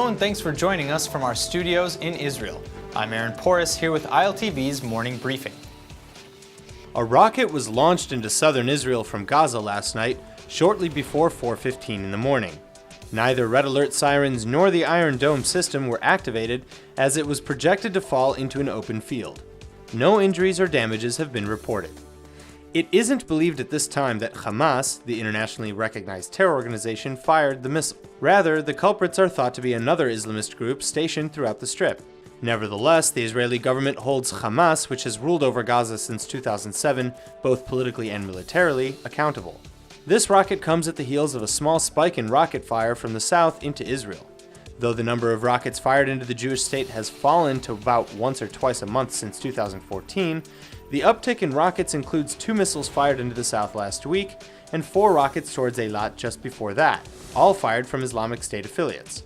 Hello and thanks for joining us from our studios in Israel. I'm Aaron Porras here with ILTV's Morning Briefing. A rocket was launched into southern Israel from Gaza last night, shortly before 4:15 in the morning. Neither red alert sirens nor the Iron Dome system were activated, as it was projected to fall into an open field. No injuries or damages have been reported. It isn't believed at this time that Hamas, the internationally recognized terror organization, fired the missile. Rather, the culprits are thought to be another Islamist group stationed throughout the Strip. Nevertheless, the Israeli government holds Hamas, which has ruled over Gaza since 2007, both politically and militarily, accountable. This rocket comes at the heels of a small spike in rocket fire from the south into Israel. Though the number of rockets fired into the Jewish state has fallen to about once or twice a month since 2014, the uptick in rockets includes 2 missiles fired into the south last week and 4 rockets towards Eilat just before that, all fired from Islamic State affiliates.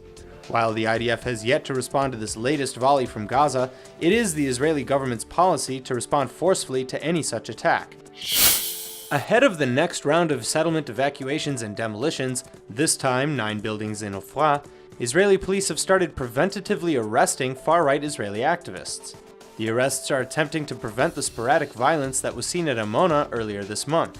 While the IDF has yet to respond to this latest volley from Gaza, it is the Israeli government's policy to respond forcefully to any such attack. Ahead of the next round of settlement evacuations and demolitions, this time 9 buildings in Ofra, Israeli police have started preventatively arresting far-right Israeli activists. The arrests are attempting to prevent the sporadic violence that was seen at Amona earlier this month.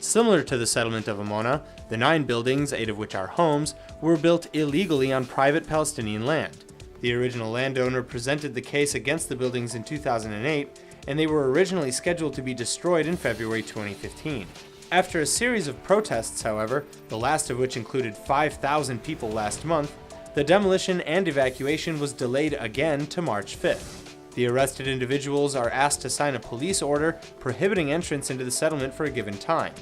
Similar to the settlement of Amona, the 9 buildings, 8 of which are homes, were built illegally on private Palestinian land. The original landowner presented the case against the buildings in 2008, and they were originally scheduled to be destroyed in February 2015. After a series of protests, however, the last of which included 5,000 people last month, the demolition and evacuation was delayed again to March 5th. The arrested individuals are asked to sign a police order prohibiting entrance into the settlement for a given time.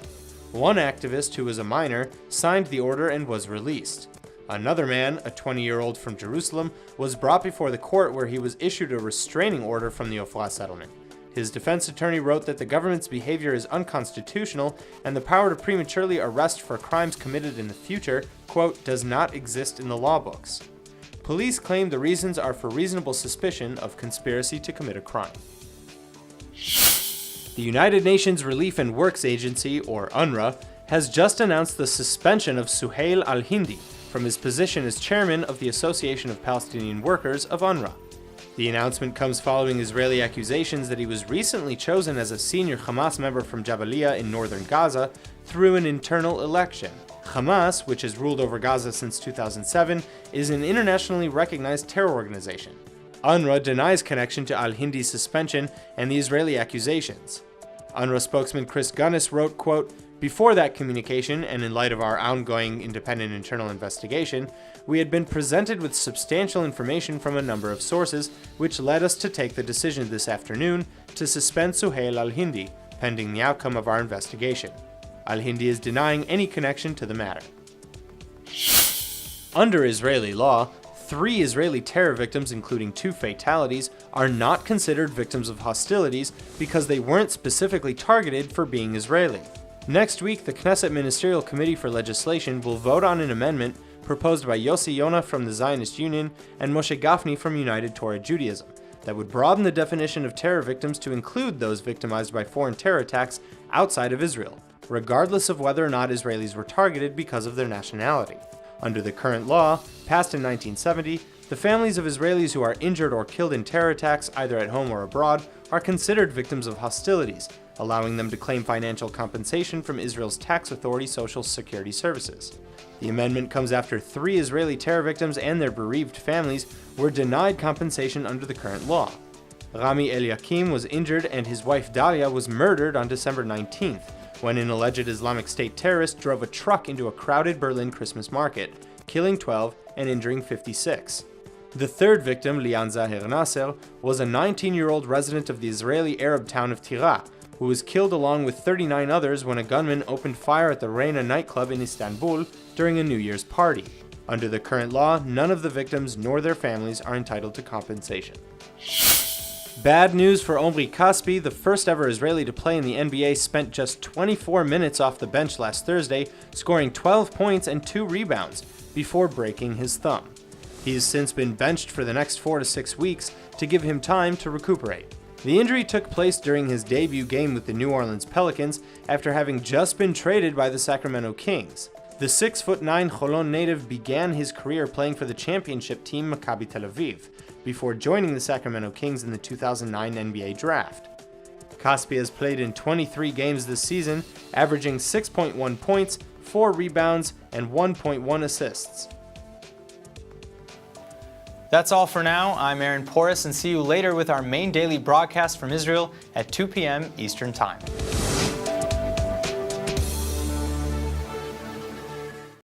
One activist, who was a minor, signed the order and was released. Another man, a 20-year-old from Jerusalem, was brought before the court where he was issued a restraining order from the Ofra settlement. His defense attorney wrote that the government's behavior is unconstitutional and the power to prematurely arrest for crimes committed in the future, quote, does not exist in the law books. Police claim the reasons are for reasonable suspicion of conspiracy to commit a crime. The United Nations Relief and Works Agency, or UNRWA, has just announced the suspension of Suhail al-Hindi from his position as chairman of the Association of Palestinian Workers of UNRWA. The announcement comes following Israeli accusations that he was recently chosen as a senior Hamas member from Jabalia in northern Gaza through an internal election. Hamas, which has ruled over Gaza since 2007, is an internationally recognized terror organization. UNRWA denies connection to al-Hindi's suspension and the Israeli accusations. UNRWA spokesman Chris Gunnis wrote, quote, before that communication, and in light of our ongoing independent internal investigation, we had been presented with substantial information from a number of sources, which led us to take the decision this afternoon to suspend Suhail al-Hindi, pending the outcome of our investigation. Al-Hindi is denying any connection to the matter. Under Israeli law, 3 Israeli terror victims, including 2 fatalities, are not considered victims of hostilities because they weren't specifically targeted for being Israeli. Next week, the Knesset Ministerial Committee for Legislation will vote on an amendment proposed by Yossi Yona from the Zionist Union and Moshe Gafni from United Torah Judaism that would broaden the definition of terror victims to include those victimized by foreign terror attacks outside of Israel, regardless of whether or not Israelis were targeted because of their nationality. Under the current law, passed in 1970, the families of Israelis who are injured or killed in terror attacks, either at home or abroad, are considered victims of hostilities, allowing them to claim financial compensation from Israel's tax authority Social Security Services. The amendment comes after 3 Israeli terror victims and their bereaved families were denied compensation under the current law. Rami Eliakim was injured and his wife Dalia was murdered on December 19th, when an alleged Islamic State terrorist drove a truck into a crowded Berlin Christmas market, killing 12 and injuring 56. The third victim, Lian Zaher Nasser, was a 19-year-old resident of the Israeli Arab town of Tira, who was killed along with 39 others when a gunman opened fire at the Reina nightclub in Istanbul during a New Year's party. Under the current law, none of the victims nor their families are entitled to compensation. Bad news for Omri Caspi, the first ever Israeli to play in the NBA, spent just 24 minutes off the bench last Thursday, scoring 12 points and 2 rebounds before breaking his thumb. He has since been benched for the next 4 to 6 weeks to give him time to recuperate. The injury took place during his debut game with the New Orleans Pelicans after having just been traded by the Sacramento Kings. The 6'9" Cholon native began his career playing for the championship team Maccabi Tel Aviv, before joining the Sacramento Kings in the 2009 NBA Draft. Caspi has played in 23 games this season, averaging 6.1 points, 4 rebounds, and 1.1 assists. That's all for now. I'm Aaron Porras, and see you later with our main daily broadcast from Israel at 2 p.m. Eastern Time.